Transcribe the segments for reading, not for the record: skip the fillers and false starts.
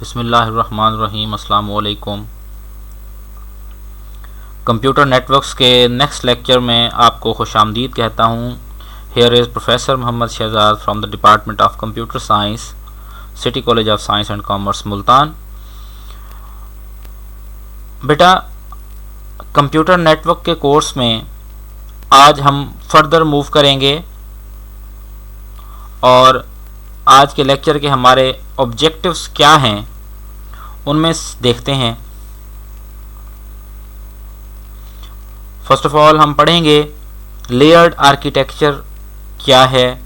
बिस्मिल्लाहिर्रहमानिर्रहीम। अस्सलाम वालेकुम। कंप्यूटर नेटवर्क्स के नेक्स्ट लेक्चर में आपको खुशामदीद कहता हूँ। Here is professor Mohammad Shahzad from the department of computer science, city college of science and commerce, Multan. बेटा, कंप्यूटर नेटवर्क के कोर्स में आज हम फर्दर मूव करेंगे और आज के लेक्चर के हमारे ऑब्जेक्टिव्स क्या हैं उनमें देखते हैं। फर्स्ट ऑफ ऑल हम पढ़ेंगे लेयर्ड आर्किटेक्चर क्या है,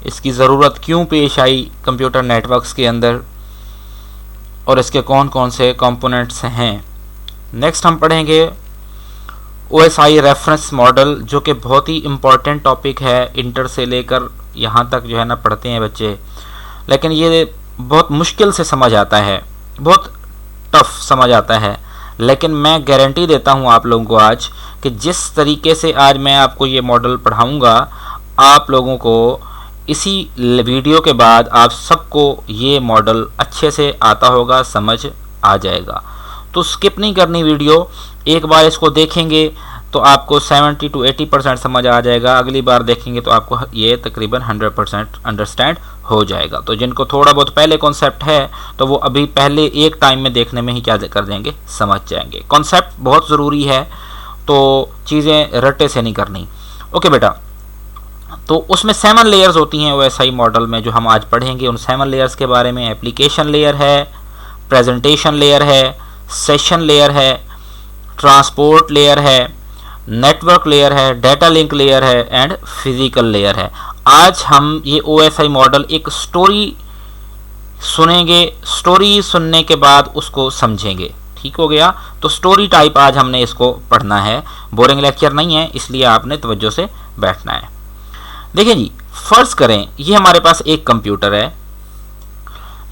इसकी ज़रूरत क्यों पेश आई कंप्यूटर नेटवर्क्स के अंदर और इसके कौन कौन से कंपोनेंट्स हैं। नेक्स्ट हम पढ़ेंगे OSI रेफरेंस मॉडल, जो कि बहुत ही इम्पॉर्टेंट टॉपिक है। इंटर से लेकर यहाँ तक जो है ना पढ़ते हैं बच्चे, लेकिन ये बहुत मुश्किल से समझ आता है, बहुत टफ समझ आता है। लेकिन मैं गारंटी देता हूँ आप लोगों को आज कि जिस तरीके से आज मैं आपको ये मॉडल पढ़ाऊँगा, आप लोगों को इसी वीडियो के बाद आप सबको ये मॉडल अच्छे से आता होगा, समझ आ जाएगा। तो स्किप नहीं करनी वीडियो, एक बार इसको देखेंगे तो आपको 70 to 80% समझ आ जाएगा। अगली बार देखेंगे तो आपको ये तकरीबन 100% अंडरस्टैंड हो जाएगा। तो जिनको थोड़ा बहुत पहले कॉन्सेप्ट है तो वो अभी पहले एक टाइम में देखने में ही क्या कर देंगे, समझ जाएंगे। कॉन्सेप्ट बहुत ज़रूरी है, तो चीज़ें रट्टे से नहीं करनी। ओके बेटा, तो उसमें 7 लेयर्स होती हैं OSI मॉडल में, जो हम आज पढ़ेंगे। उन 7 लेयर्स के बारे में एप्लीकेशन लेयर है, प्रेजेंटेशन लेयर है, सेशन लेयर है, ट्रांसपोर्ट लेयर है, नेटवर्क लेयर है, डाटा लिंक लेयर है एंड फिजिकल लेयर है। आज हम ये OSI मॉडल एक स्टोरी सुनेंगे, स्टोरी सुनने के बाद उसको समझेंगे। ठीक हो गया? तो स्टोरी टाइप आज हमने इसको पढ़ना है, बोरिंग लेक्चर नहीं है, इसलिए आपने तवज्जो से बैठना है। देखिए जी, फर्ज करें ये हमारे पास एक कंप्यूटर है,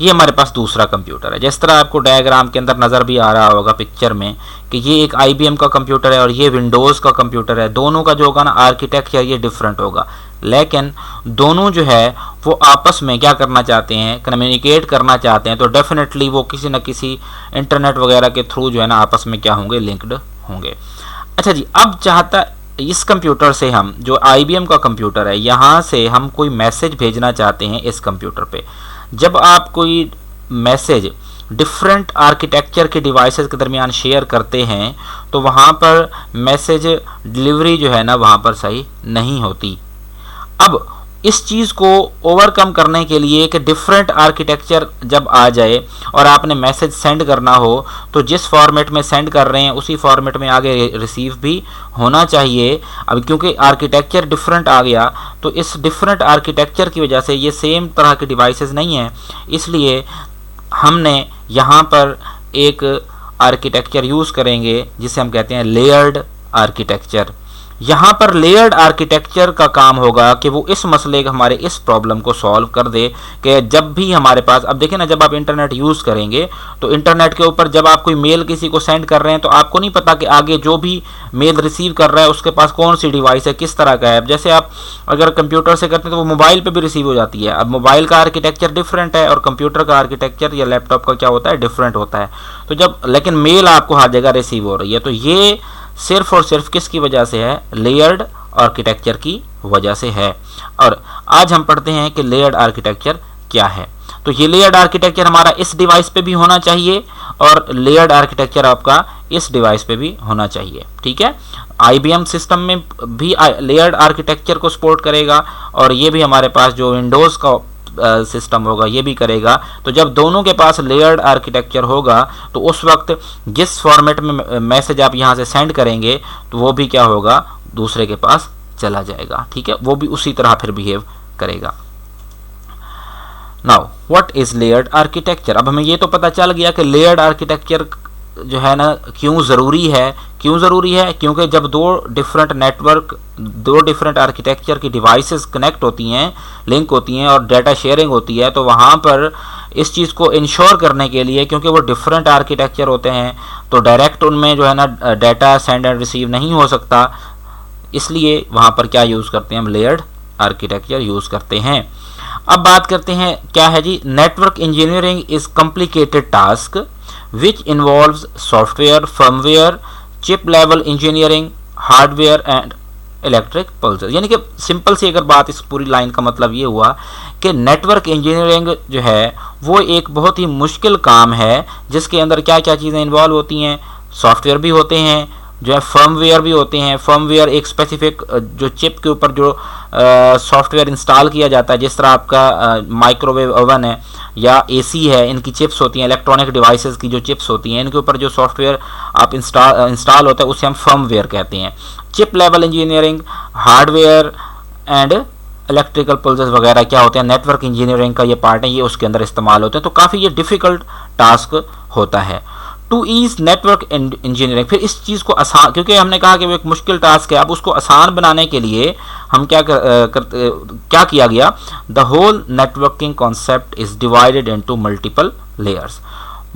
ये हमारे पास दूसरा कंप्यूटर है। जिस तरह आपको डायग्राम के अंदर नज़र भी आ रहा होगा पिक्चर में कि ये एक IBM का कंप्यूटर है और ये विंडोज़ का कंप्यूटर है। दोनों का जो होगा ना आर्किटेक्चर ये डिफरेंट होगा, लेकिन दोनों जो है वो आपस में क्या करना चाहते हैं, कम्युनिकेट करना चाहते हैं। तो डेफिनेटली वो किसी न किसी इंटरनेट वगैरह के थ्रू जो है ना आपस में क्या होंगे, लिंक्ड होंगे। अच्छा जी, अब चाहता इस कंप्यूटर से हम, जो IBM का कंप्यूटर है, यहाँ से हम कोई मैसेज भेजना चाहते हैं इस कंप्यूटर पे। जब आप कोई मैसेज डिफरेंट आर्किटेक्चर के डिवाइसेस के दरमियान शेयर करते हैं तो वहाँ पर मैसेज डिलीवरी जो है ना वहाँ पर सही नहीं होती। अब इस चीज़ को ओवरकम करने के लिए कि डिफरेंट आर्किटेक्चर जब आ जाए और आपने मैसेज सेंड करना हो तो जिस फॉर्मेट में सेंड कर रहे हैं उसी फॉर्मेट में आगे रिसीव भी होना चाहिए। अब क्योंकि आर्किटेक्चर डिफरेंट आ गया तो इस डिफरेंट आर्किटेक्चर की वजह से ये सेम तरह के डिवाइसेस नहीं हैं, इसलिए हमने यहाँ पर एक आर्किटेक्चर यूज़ करेंगे जिसे हम कहते हैं लेयर्ड आर्किटेक्चर। यहाँ पर लेयर्ड आर्किटेक्चर का काम होगा कि वो इस मसले का, हमारे इस प्रॉब्लम को सॉल्व कर दे कि जब भी हमारे पास, अब देखिए ना, जब आप इंटरनेट यूज़ करेंगे तो इंटरनेट के ऊपर जब आप कोई मेल किसी को सेंड कर रहे हैं तो आपको नहीं पता कि आगे जो भी मेल रिसीव कर रहा है उसके पास कौन सी डिवाइस है, किस तरह का है। जैसे आप अगर कंप्यूटर से करते हैं तो वो मोबाइल पर भी रिसीव हो जाती है। अब मोबाइल का आर्किटेक्चर डिफरेंट है और कंप्यूटर का आर्किटेक्चर या लैपटॉप का क्या होता है, डिफरेंट होता है। तो जब लेकिन मेल आपको हर जगह रिसीव हो रही है, तो ये सिर्फ और सिर्फ किसकी वजह से है, लेयर्ड आर्किटेक्चर की वजह से है। और आज हम पढ़ते हैं कि लेयर्ड आर्किटेक्चर क्या है। तो ये लेयर्ड आर्किटेक्चर हमारा इस डिवाइस पे भी होना चाहिए और लेयर्ड आर्किटेक्चर आपका इस डिवाइस पे भी होना चाहिए। ठीक है? IBM सिस्टम में भी लेयर्ड आर्किटेक्चर को सपोर्ट करेगा और ये भी हमारे पास जो विंडोज़ का सिस्टम होगा ये भी करेगा। तो जब दोनों के पास लेयर्ड आर्किटेक्चर होगा तो उस वक्त जिस फॉर्मेट में मैसेज आप यहाँ से सेंड करेंगे तो वो भी क्या होगा, दूसरे के पास चला जाएगा। ठीक है? वो भी उसी तरह फिर बिहेव करेगा। Now what is layered architecture. अब हमें ये तो पता चल गया कि लेयर्ड आर्किटेक्चर जो है ना क्यों ज़रूरी है। क्यों ज़रूरी है? क्योंकि जब दो डिफरेंट नेटवर्क, दो डिफरेंट आर्किटेक्चर की डिवाइसेस कनेक्ट होती हैं, लिंक होती हैं और डाटा शेयरिंग होती है, तो वहाँ पर इस चीज़ को इंश्योर करने के लिए, क्योंकि वो डिफरेंट आर्किटेक्चर होते हैं तो डायरेक्ट उनमें जो है ना डाटा सेंड एंड रिसीव नहीं हो सकता, इसलिए वहाँ पर क्या यूज़ करते हैं हम, लेयर्ड आर्किटेक्चर यूज़ करते हैं। अब बात करते हैं क्या है जी, network engineering is complicated task which involves software, firmware, chip level engineering, hardware and electric pulses. यानी कि सिंपल सी अगर बात इस पूरी लाइन का मतलब ये हुआ कि नेटवर्क इंजीनियरिंग जो है वो एक बहुत ही मुश्किल काम है जिसके अंदर क्या क्या चीज़ें इन्वॉल्व होती हैं। सॉफ्टवेयर भी होते हैं, जो है फर्मवेयर भी होते हैं। फर्मवेयर एक स्पेसिफिक जो चिप के ऊपर जो सॉफ्टवेयर इंस्टॉल किया जाता है, जिस तरह आपका माइक्रोवेव ओवन है या एसी है, इनकी चिप्स होती हैं, इलेक्ट्रॉनिक डिवाइसेस की जो चिप्स होती हैं, इनके ऊपर जो सॉफ्टवेयर आप इंस्टॉल होता है उसे हम फर्मवेयर कहते हैं। Chip level engineering, hardware and electrical pulses वगैरह क्या होते हैं, नेटवर्क इंजीनियरिंग का ये पार्ट है, ये उसके अंदर इस्तेमाल होते हैं। तो काफ़ी ये डिफ़िकल्ट टास्क होता है। टू ईज नेटवर्क इंजीनियरिंग, फिर इस चीज़ को आसान, क्योंकि हमने कहा कि वो एक मुश्किल टास्क है, अब उसको आसान बनाने के लिए हम क्या किया गया, the whole networking concept is divided into multiple layers.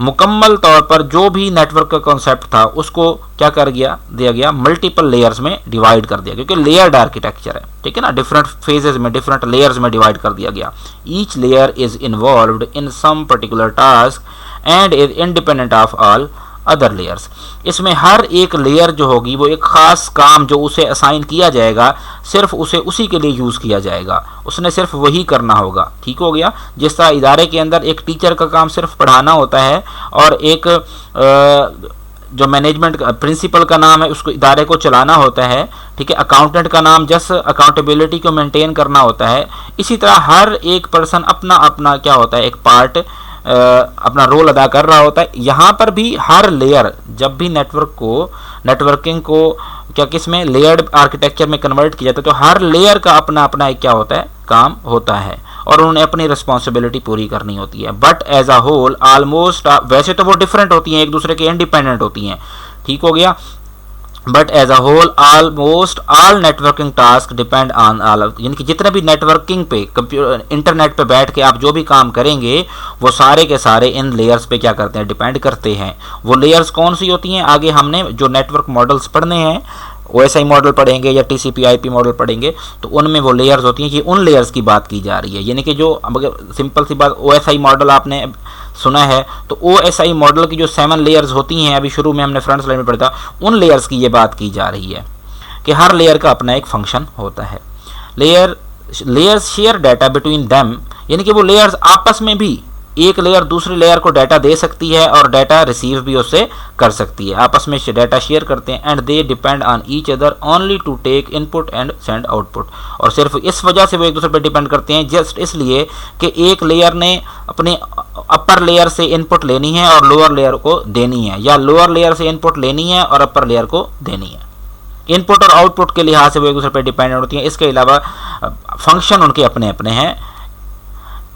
मुकम्मल तौर पर जो भी नेटवर्क का कॉन्सेप्ट था उसको क्या दिया गया, मल्टीपल लेयर्स में डिवाइड कर दिया, क्योंकि लेयर्ड आर्किटेक्चर है, ठीक है ना, डिफरेंट फेजेस में, डिफरेंट लेयर्स में डिवाइड कर दिया गया। Each layer is involved in some particular task and is independent of all other layers. इसमें हर एक लेयर जो होगी वो एक खास काम जो उसे असाइन किया जाएगा, सिर्फ उसे उसी के लिए यूज़ किया जाएगा, उसने सिर्फ वही करना होगा। ठीक हो गया। जिस तरह इदारे के अंदर एक टीचर का काम सिर्फ पढ़ाना होता है और एक जो मैनेजमेंट प्रिंसिपल का नाम है उसको इदारे को चलाना होता है, ठीक है, अकाउंटेंट का नाम जस्ट अकाउंटेबिलिटी को मेंटेन करना होता है। इसी तरह हर एक पर्सन अपना अपना क्या होता है, एक पार्ट अपना रोल अदा कर रहा होता है। यहाँ पर भी हर लेयर, जब भी नेटवर्किंग को क्या किस में लेयर्ड आर्किटेक्चर में कन्वर्ट किया जाता है, तो हर लेयर का अपना अपना एक क्या होता है, काम होता है और उन्होंने अपनी रिस्पॉन्सिबिलिटी पूरी करनी होती है। But as a whole almost, वैसे तो वो डिफरेंट होती हैं, एक दूसरे के इंडिपेंडेंट होती हैं, ठीक हो गया, but as a whole almost all networking task depend on all, यानी कि जितने भी नेटवर्किंग पे कंप्यूटर इंटरनेट पे बैठ के आप जो भी काम करेंगे वो सारे के सारे इन लेयर्स पे क्या करते हैं, डिपेंड करते हैं। वो लेयर्स कौन सी होती हैं, आगे हमने जो नेटवर्क मॉडल्स पढ़ने हैं, OSI मॉडल पढ़ेंगे या TCP/IP मॉडल पढ़ेंगे, तो उनमें वो लेयर्स होती हैं। ये उन लेयर्स की बात की जा रही है, यानी कि जो अगर सिंपल सी बात OSI मॉडल आपने सुना है, तो OSI मॉडल की जो 7 लेयर्स होती हैं, अभी शुरू में हमने फ्रंट स्लाइड में पढ़ा था, उन लेयर्स की ये बात की जा रही है कि हर लेयर का अपना एक फंक्शन होता है। Layers share data between them, यानी कि वो लेयर्स आपस में भी, एक लेयर दूसरी लेयर को डाटा दे सकती है और डाटा रिसीव भी उससे कर सकती है, आपस में डाटा शेयर करते हैं। And they depend on each other only to take input and send output, और सिर्फ इस वजह से वो एक दूसरे पर डिपेंड करते हैं, जस्ट इसलिए कि एक लेयर ने अपने अपर लेयर से इनपुट लेनी है और लोअर लेयर को देनी है, या लोअर लेयर से इनपुट लेनी है और अपर लेयर को देनी है। इनपुट और आउटपुट के लिहाज से वो एक दूसरे पर डिपेंडेंट होती हैं। इसके अलावा फंक्शन उनके अपने अपने हैं।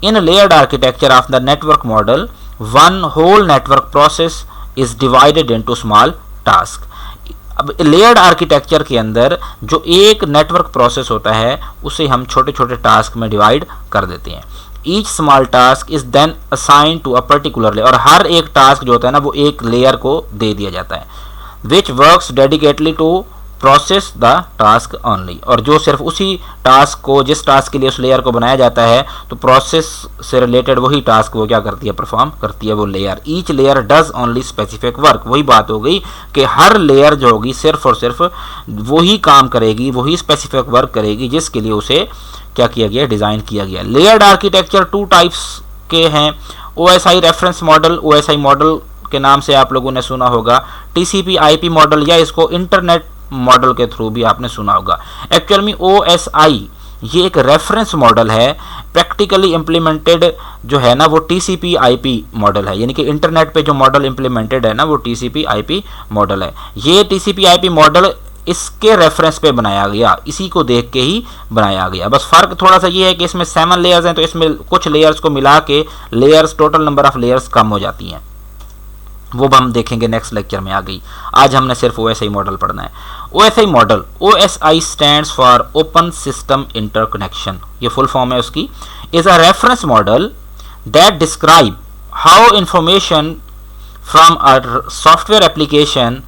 In layered architecture of the network model, one whole network process is divided into small tasks. अब लेयर्ड आर्किटेक्चर के अंदर जो एक नेटवर्क प्रोसेस होता है उसे हम छोटे छोटे टास्क में डिवाइड कर देते हैं। Each small task is then assign to a particular layer, और हर एक टास्क जो होता है ना वो एक लेयर को दे दिया जाता है, which works dedicatedly to process the task only, और जो सिर्फ उसी टास्क को, जिस टास्क के लिए उस लेयर को बनाया जाता है, तो प्रोसेस से रिलेटेड वही टास्क वो क्या करती है, परफॉर्म करती है वो layer. Each layer does only specific work, वही बात हो गई कि हर लेयर जो होगी सिर्फ और सिर्फ वही काम करेगी, वही स्पेसिफिक वर्क करेगी जिसके लिए उसे क्या किया गया, डिज़ाइन किया गया। लेयर्ड आर्किटेक्चर 2 टाइप्स के हैं। OSI reference model, OSI model के नाम से आप लोगों ने सुना होगा, TCP/IP मॉडल, या इसको इंटरनेट मॉडल के थ्रू भी आपने सुना होगा। एक्चुअल में OSI ये एक रेफरेंस मॉडल है, प्रैक्टिकली इम्प्लीमेंटेड जो है ना वो TCP/IP मॉडल है, यानी कि इंटरनेट पे जो मॉडल इम्प्लीमेंटेड है ना वो TCP/IP मॉडल है। ये TCP/IP मॉडल इसके रेफरेंस पे बनाया गया, इसी को देख के ही बनाया गया। बस फर्क थोड़ा सा ये है कि इसमें 7 लेयर्स हैं, तो इसमें कुछ लेयर्स को मिला के layers, total number of layers कम हो जाती हैं, वो हम देखेंगे नेक्स्ट लेक्चर में आ गई। आज हमने सिर्फ OSI मॉडल पढ़ना है। OSI model, OSI stands for open system interconnection, ये फुल फॉर्म है उसकी, is a reference model that describe how information from a software application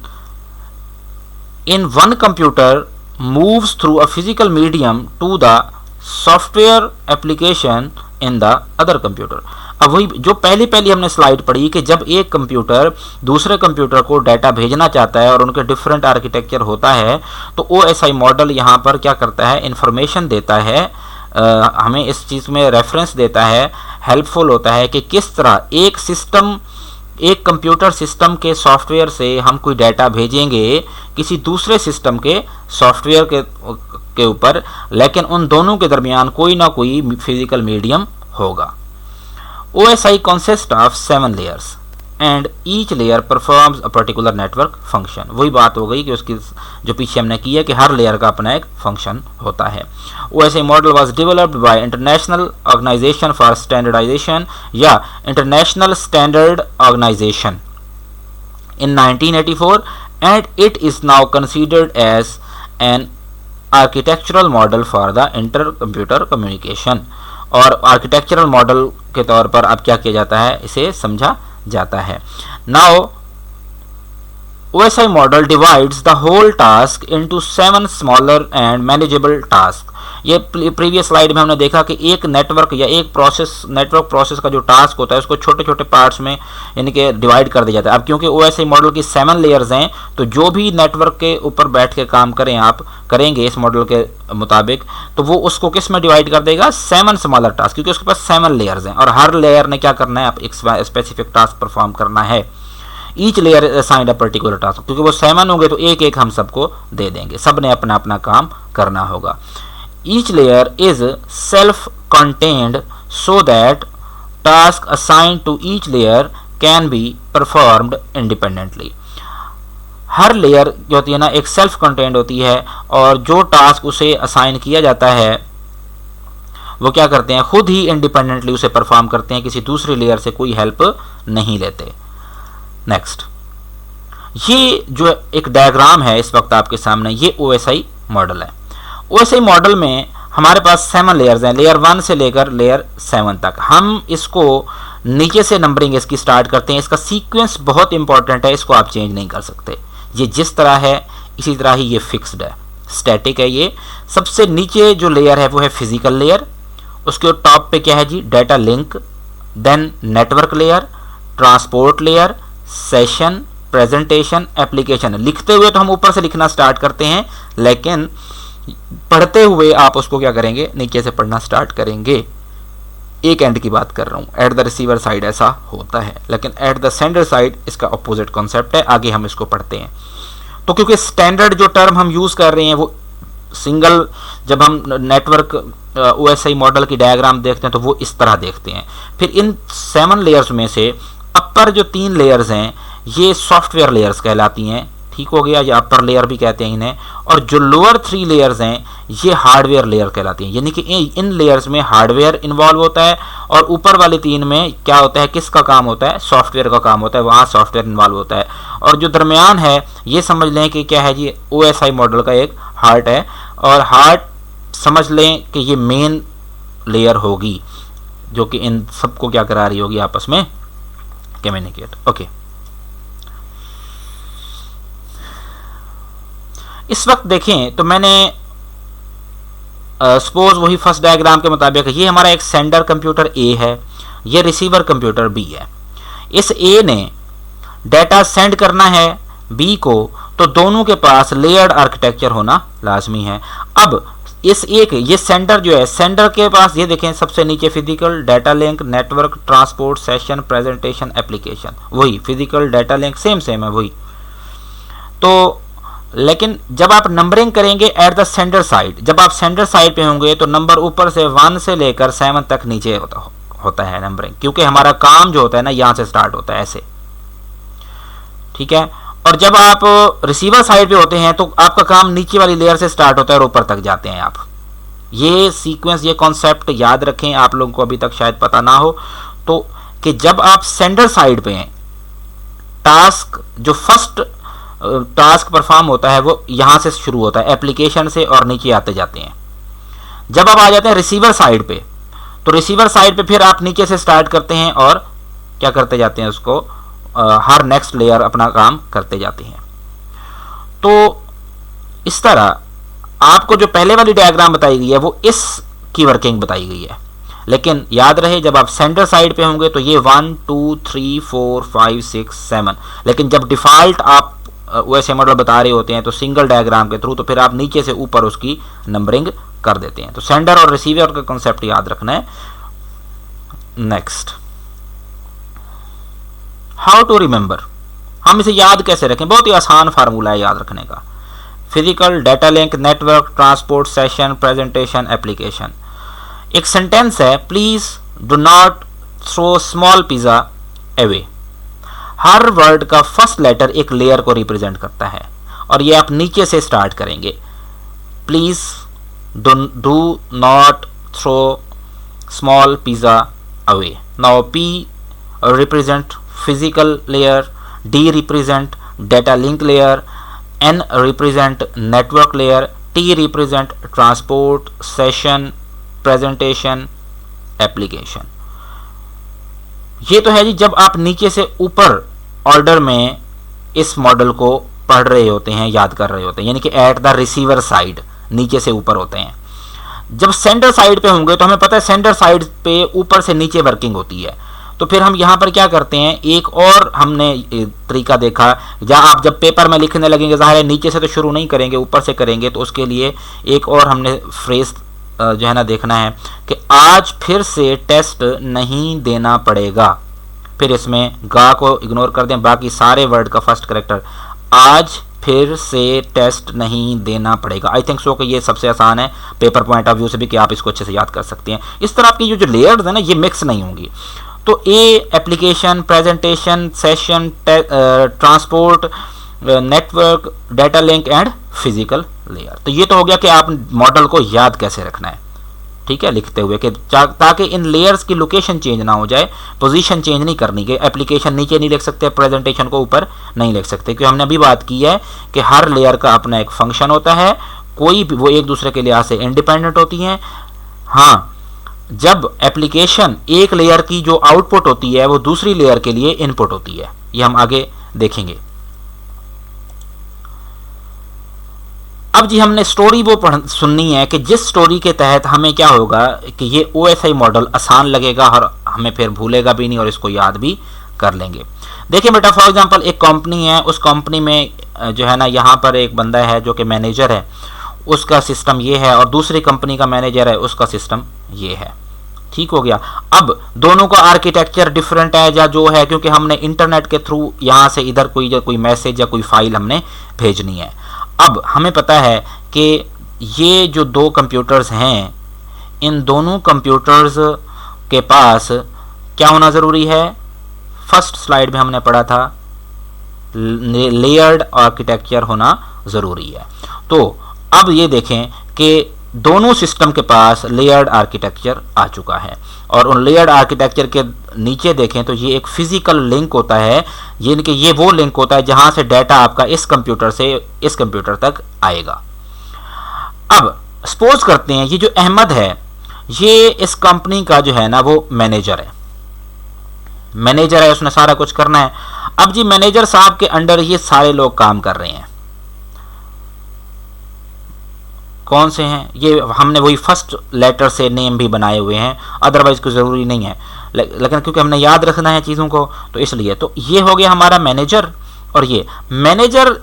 in one computer moves through a physical medium to the software application in the other computer. अब वही जो पहली हमने slide पढ़ी कि जब एक कंप्यूटर दूसरे कंप्यूटर को डाटा भेजना चाहता है और उनके डिफरेंट आर्किटेक्चर होता है, तो OSI मॉडल यहाँ पर क्या करता है, इंफॉर्मेशन देता है, हमें इस चीज़ में रेफरेंस देता है, हेल्पफुल होता है कि किस तरह एक कंप्यूटर सिस्टम के सॉफ्टवेयर से हम कोई डाटा भेजेंगे किसी दूसरे सिस्टम के सॉफ्टवेयर के ऊपर, लेकिन उन दोनों के दरमियान कोई ना कोई फिजिकल मीडियम होगा। OSI consists of 7 layers and each layer performs a particular network function। वही बात हो गई कि उसकी जो पीछे हमने की है कि हर लेयर का अपना एक फंक्शन होता है। OSI model was developed by International Organization for Standardization या International Standard Organization in 1984 and it is now considered as an architectural model for the intercomputer communication। और आर्किटेक्चरल मॉडल के तौर पर अब क्या किया जाता है, इसे समझा जाता है। Now OSI model divides the whole task into 7 smaller and manageable task. ये प्रीवियस स्लाइड में हमने देखा कि एक नेटवर्क या एक नेटवर्क प्रोसेस का जो टास्क होता है उसको छोटे छोटे पार्ट्स में यानी कि डिवाइड कर दिया जाता है। अब क्योंकि OSI मॉडल की 7 लेयर्स हैं, तो जो भी नेटवर्क के ऊपर बैठ के काम करेंगे इस मॉडल के मुताबिक, तो वो उसको किस में डिवाइड कर देगा, 7 स्मॉलर टास्क, क्योंकि उसके पास 7 लेयर्स हैं और हर लेयर ने क्या करना है, एक स्पेसिफिक टास्क परफॉर्म करना है। Each layer assigned a particular task, क्योंकि वो 7 होंगे तो एक एक हम सबको दे देंगे, सब ने अपना अपना काम करना होगा। Each layer is self-contained so that task assigned to each layer can be performed independently। Her layer जो होती है ना एक सेल्फ कंटेंड होती है और जो टास्क उसे असाइन किया जाता है वो क्या करते हैं, खुद ही इंडिपेंडेंटली उसे परफॉर्म करते हैं, किसी दूसरी लेयर से कोई हेल्प नहीं लेते। नेक्स्ट, ये जो एक डायग्राम है इस वक्त आपके सामने, ये OSI मॉडल है। OSI मॉडल में हमारे पास 7 लेयर्स हैं, लेयर 1 से लेकर लेयर 7 तक। हम इसको नीचे से नंबरिंग इसकी स्टार्ट करते हैं। इसका सीक्वेंस बहुत इंपॉर्टेंट है, इसको आप चेंज नहीं कर सकते। ये जिस तरह है इसी तरह ही ये फिक्स्ड है, स्टैटिक है। ये सबसे नीचे जो लेयर है वो है फिजिकल लेयर, उसके टॉप पे क्या है जी, data link, then network layer, transport layer, session, presentation, application. लिखते हुए तो हम ऊपर से लिखना स्टार्ट करते हैं, लेकिन पढ़ते हुए आप उसको क्या करेंगे, नीचे से पढ़ना स्टार्ट करेंगे। एक एंड की बात कर रहा हूँ, एट द रिसीवर साइड ऐसा होता है, लेकिन एट द सेंडर साइड इसका अपोजिट कॉन्सेप्ट है। आगे हम इसको पढ़ते हैं। तो क्योंकि स्टैंडर्ड जो टर्म हम यूज कर रहे हैं वो सिंगल, जब हम नेटवर्क OSI मॉडल की डायग्राम देखते हैं तो वो इस तरह देखते हैं। फिर इन 7 लेयर्स में से अपर जो 3 लेयर्स हैं ये सॉफ्टवेयर लेयर्स कहलाती हैं, ठीक हो गया, या अपर लेयर भी कहते हैं इन्हें। और जो लोअर 3 लेयर्स हैं ये हार्डवेयर लेयर कहलाती हैं, यानी कि इन लेयर्स में हार्डवेयर इन्वॉल्व होता है और ऊपर वाले 3 में क्या होता है, किसका काम होता है, सॉफ्टवेयर का काम होता है, वहाँ सॉफ्टवेयर इन्वॉल्व होता है। और जो दरमियान है ये समझ लें कि क्या है जी, OSI मॉडल का एक हार्ट है, और हार्ट समझ लें कि ये मेन लेयर होगी जो कि इन सबको क्या करा रही होगी, आपस में कम्युनिकेट। ओके, इस वक्त देखें तो मैंने सपोज वही फर्स्ट डायग्राम के मुताबिक ये हमारा एक सेंडर कंप्यूटर A है, ये रिसीवर कंप्यूटर B है। इस A ने डाटा सेंड करना है B को, तो दोनों के पास लेयर्ड आर्किटेक्चर होना लाजमी है। अब इस एक ये सेंडर जो है, सेंडर के पास ये देखें सबसे नीचे physical, data link, network, transport, session, presentation, application, वही फिजिकल, डाटा लिंक सेम है वही। तो लेकिन जब आप नंबरिंग करेंगे एट द सेंडर साइड, जब आप सेंडर साइड पे होंगे तो नंबर ऊपर से 1 से लेकर 7 तक नीचे होता है नंबरिंग, क्योंकि हमारा काम जो होता है ना यहाँ से स्टार्ट होता है ऐसे, ठीक है। और जब आप रिसीवर साइड पे होते हैं तो आपका काम नीचे वाली लेयर से स्टार्ट होता है और ऊपर तक जाते हैं आप। ये सीक्वेंस, ये कॉन्सेप्ट याद रखें, आप लोगों को अभी तक शायद पता ना हो तो, कि जब आप सेंडर साइड पे हैं, टास्क जो फर्स्ट टास्क परफॉर्म होता है वो यहां से शुरू होता है, एप्लीकेशन से, और नीचे आते जाते हैं। जब आप आ जाते हैं रिसीवर साइड पे, तो रिसीवर साइड पे फिर आप नीचे से स्टार्ट करते हैं और क्या करते जाते हैं, उसको हर नेक्स्ट लेयर अपना काम करते जाते हैं। तो इस तरह आपको जो पहले वाली डायग्राम बताई गई है वो इस की वर्किंग बताई गई है। लेकिन याद रहे जब आप सेंटर साइड पे होंगे तो ये 1 2 3 4 5 6 7, लेकिन जब डिफॉल्ट आप वैसे मॉडल बता रहे होते हैं तो सिंगल डायग्राम के थ्रू, तो फिर आप नीचे से ऊपर उसकी नंबरिंग कर देते हैं। तो सेंडर और रिसीवर का कॉन्सेप्ट याद रखना है। नेक्स्ट, हाउ टू रिमेंबर, हम इसे याद कैसे रखें? बहुत ही आसान फार्मूला है याद रखने का। Physical, data link, network, transport, session, presentation, application. एक सेंटेंस है, please do not throw small pizza away. हर वर्ड का फर्स्ट लेटर एक लेयर को रिप्रेजेंट करता है, और ये आप नीचे से स्टार्ट करेंगे। Please do not throw small pizza away. Now P represent physical layer, D represent data link layer, N represent network layer, T represent transport, session, presentation, application। ये तो है जी जब आप नीचे से ऊपर ऑर्डर में इस मॉडल को पढ़ रहे होते हैं, याद कर रहे होते हैं, यानी कि एट द रिसीवर साइड, नीचे से ऊपर होते हैं। जब सेंटर साइड पे होंगे तो हमें पता है सेंटर साइड पे ऊपर से नीचे वर्किंग होती है। तो फिर हम यहाँ पर क्या करते हैं, एक और हमने तरीका देखा, जहाँ आप जब पेपर में लिखने लगेंगे, ज़ाहिर है नीचे से तो शुरू नहीं करेंगे, ऊपर से करेंगे, तो उसके लिए एक और हमने फ्रेज जो है ना देखना है कि आज फिर से टेस्ट नहीं देना पड़ेगा। फिर इसमें गा को इग्नोर कर दें, बाकी सारे वर्ड का फर्स्ट करेक्टर, आज फिर से टेस्ट नहीं देना पड़ेगा। आई थिंक सो कि ये सबसे आसान है पेपर पॉइंट ऑफ व्यू से भी कि आप इसको अच्छे से याद कर सकते हैं। इस तरह आपकी जो लेयर्स है ना ये मिक्स नहीं होंगी। तो a application, presentation, session, transport, network, data link and physical layer. तो ये तो हो गया कि आप मॉडल को याद कैसे रखना है, ठीक है, लिखते हुए कि ताकि इन लेयर्स की लोकेशन चेंज ना हो जाए, पोजीशन चेंज नहीं करनी, कि एप्लीकेशन नीचे नहीं लिख सकते, प्रेजेंटेशन को ऊपर नहीं लिख सकते, क्योंकि हमने अभी बात की है कि हर लेयर का अपना एक फंक्शन होता है, कोई भी वो एक दूसरे के लिहाज से इंडिपेंडेंट होती हैं। हाँ, जब एप्लीकेशन एक लेयर की जो आउटपुट होती है वो दूसरी लेयर के लिए इनपुट होती है, ये हम आगे देखेंगे। अब जी हमने स्टोरी वो सुननी है कि जिस स्टोरी के तहत हमें क्या होगा कि ये OSI मॉडल आसान लगेगा और हमें फिर भूलेगा भी नहीं और इसको याद भी कर लेंगे। देखिए बेटा, फॉर एग्जांपल एक कंपनी है, उस कंपनी में जो है ना यहाँ पर एक बंदा है जो कि मैनेजर है, उसका सिस्टम ये है, और दूसरी कंपनी का मैनेजर है, उसका सिस्टम ये है। ठीक हो गया। अब दोनों का आर्किटेक्चर डिफरेंट है या जो है, क्योंकि हमने इंटरनेट के थ्रू यहाँ से इधर कोई मैसेज या कोई फाइल हमने भेजनी है। अब हमें पता है कि ये जो दो कंप्यूटर्स हैं, इन दोनों कंप्यूटर्स के पास क्या होना ज़रूरी है? फर्स्ट स्लाइड में हमने पढ़ा था लेयर्ड आर्किटेक्चर होना ज़रूरी है। तो अब ये देखें कि दोनों सिस्टम के पास लेयर्ड आर्किटेक्चर आ चुका है, और उन लेयर्ड आर्किटेक्चर के नीचे देखें तो ये एक फिजिकल लिंक होता है, यानी कि ये वो लिंक होता है जहां से डाटा आपका इस कंप्यूटर से इस कंप्यूटर तक आएगा। अब सपोज करते हैं ये जो अहमद है, ये इस कंपनी का जो है ना वो मैनेजर है, उसने सारा कुछ करना है। अब जी मैनेजर साहब के अंडर ये सारे लोग काम कर रहे हैं। कौन से हैं ये? हमने वही फर्स्ट लेटर से नेम भी बनाए हुए हैं, अदरवाइज कोई ज़रूरी नहीं है, लेकिन क्योंकि हमने याद रखना है चीज़ों को तो इसलिए। तो ये हो गया हमारा मैनेजर, और ये मैनेजर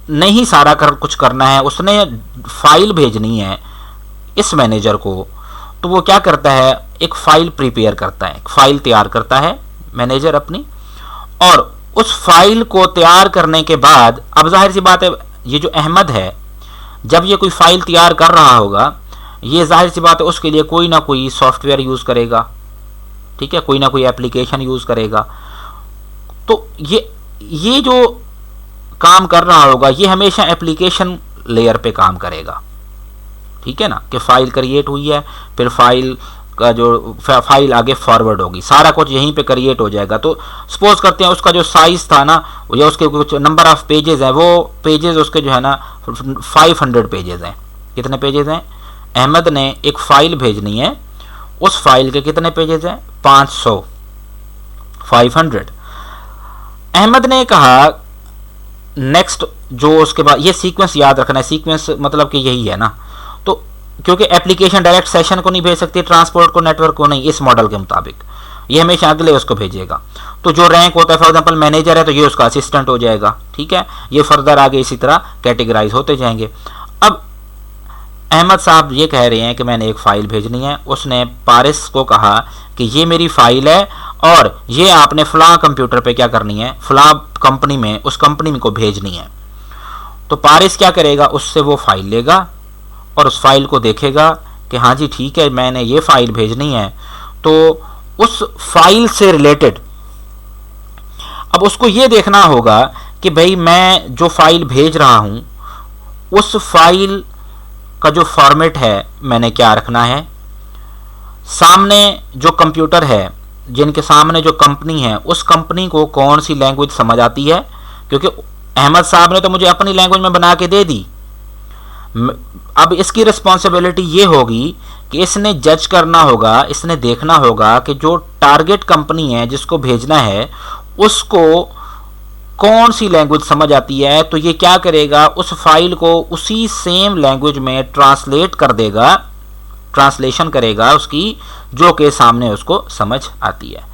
ने ही सारा कुछ करना है, उसने फाइल भेजनी है इस मैनेजर को। तो वो क्या करता है, एक फाइल प्रिपेयर करता है, एक फाइल तैयार करता है मैनेजर अपनी, और उस फाइल को तैयार करने के बाद अब जाहिर सी बात है ये जो अहमद है जब ये कोई फाइल तैयार कर रहा होगा, ये जाहिर सी बात है उसके लिए कोई ना कोई सॉफ्टवेयर यूज़ करेगा, ठीक है, कोई ना कोई एप्लीकेशन यूज़ करेगा। तो ये जो काम कर रहा होगा ये हमेशा एप्लीकेशन लेयर पे काम करेगा, ठीक है ना, कि फाइल क्रिएट हुई है, फिर फाइल का जो फाइल आगे फॉरवर्ड होगी, सारा कुछ यहीं पे क्रिएट हो जाएगा। तो सपोज करते हैं उसका जो साइज था ना, या उसके कुछ नंबर ऑफ पेजेस हैं, वो पेजेस उसके जो है ना 500 पेजेस हैं। कितने पेजेस हैं? अहमद ने एक फाइल भेजनी है, उस फाइल के कितने पेजेस हैं? 500, 500। अहमद ने कहा नेक्स्ट, जो उसके बाद ये सीक्वेंस याद रखना है, सीक्वेंस मतलब कि यही है ना। तो क्योंकि एप्लीकेशन डायरेक्ट सेशन को नहीं भेज सकती, ट्रांसपोर्ट को, नेटवर्क को नहीं, इस मॉडल के मुताबिक ये हमेशा अगले उसको भेजेगा। तो जो रैंक होता है, फॉर एग्जांपल मैनेजर है तो ये उसका असिस्टेंट हो जाएगा, ठीक है। ये फर्दर आगे इसी तरह कैटेगराइज होते जाएंगे। अब अहमद साहब ये कह रहे हैं कि मैंने एक फ़ाइल भेजनी है। उसने पारिस को कहा कि ये मेरी फ़ाइल है और ये आपने फ़लाँ कंप्यूटर पे क्या करनी है, फ़लाँ कंपनी में, उस कंपनी में को भेजनी है। तो पारिस क्या करेगा, उससे वो फ़ाइल लेगा और उस फाइल को देखेगा कि हाँ जी ठीक है, मैंने ये फ़ाइल भेजनी है। तो उस फाइल से रिलेटेड अब उसको ये देखना होगा कि भाई मैं जो फाइल भेज रहा हूँ उस फाइल का जो फॉर्मेट है मैंने क्या रखना है, सामने जो कंप्यूटर है, जिनके सामने जो कंपनी है, उस कंपनी को कौन सी लैंग्वेज समझ आती है, क्योंकि अहमद साहब ने तो मुझे अपनी लैंग्वेज में बना के दे दी। अब इसकी रिस्पॉन्सिबिलिटी ये होगी कि इसने जज करना होगा, इसने देखना होगा कि जो टारगेट कंपनी है जिसको भेजना है उसको कौन सी लैंग्वेज समझ आती है। तो ये क्या करेगा, उस फाइल को उसी सेम लैंग्वेज में ट्रांसलेट कर देगा, ट्रांसलेशन करेगा उसकी, जो के सामने उसको समझ आती है।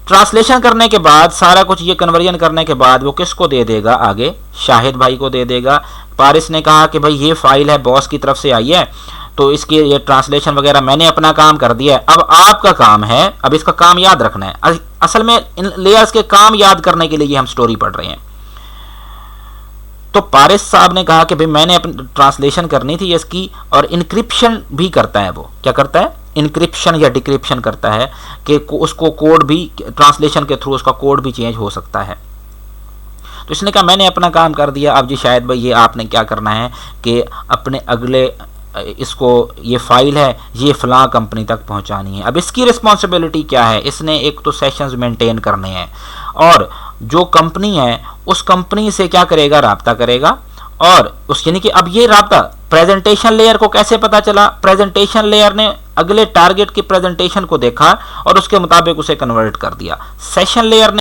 ट्रांसलेशन करने के बाद, सारा कुछ ये कन्वर्जन करने के बाद वो किसको दे देगा, आगे शाहिद भाई को दे देगा। पारिस ने कहा कि भाई ये फाइल है, बॉस की तरफ से आई है, तो इसकी ये ट्रांसलेशन वगैरह मैंने अपना काम कर दिया है, अब आपका काम है, अब इसका काम याद रखना है। असल में इन लेयर्स के काम याद करने के लिए हम स्टोरी पढ़ रहे हैं। तो पारिस साहब ने कहा कि भाई मैंने अपनी ट्रांसलेशन करनी थी इसकी, और इनक्रिप्शन भी करता है। वो क्या करता है, इनक्रिप्शन या डिक्रिप्शन करता है कि उसको कोड भी, ट्रांसलेशन के थ्रू उसका कोड भी चेंज हो सकता है। तो इसने कहा मैंने अपना काम कर दिया, अब जी शायद भाई ये आपने क्या करना है कि अपने अगले, इसको ये फाइल है ये फ़लाँ कंपनी तक पहुंचानी है। अब इसकी रिस्पॉन्सिबिलिटी क्या है, इसने एक तो सेशंस मेंटेन करने हैं और जो कंपनी है उस कंपनी से क्या करेगा, राब्ता करेगा। और उस यानी कि अब ये राब्ता प्रेजेंटेशन लेयर को कैसे पता चला, प्रेजेंटेशन लेयर ने अगले टारगेट की प्रेजेंटेशन को देखा और उसके मुताबिक उसे कन्वर्ट कर दिया। सेशन लेयर ने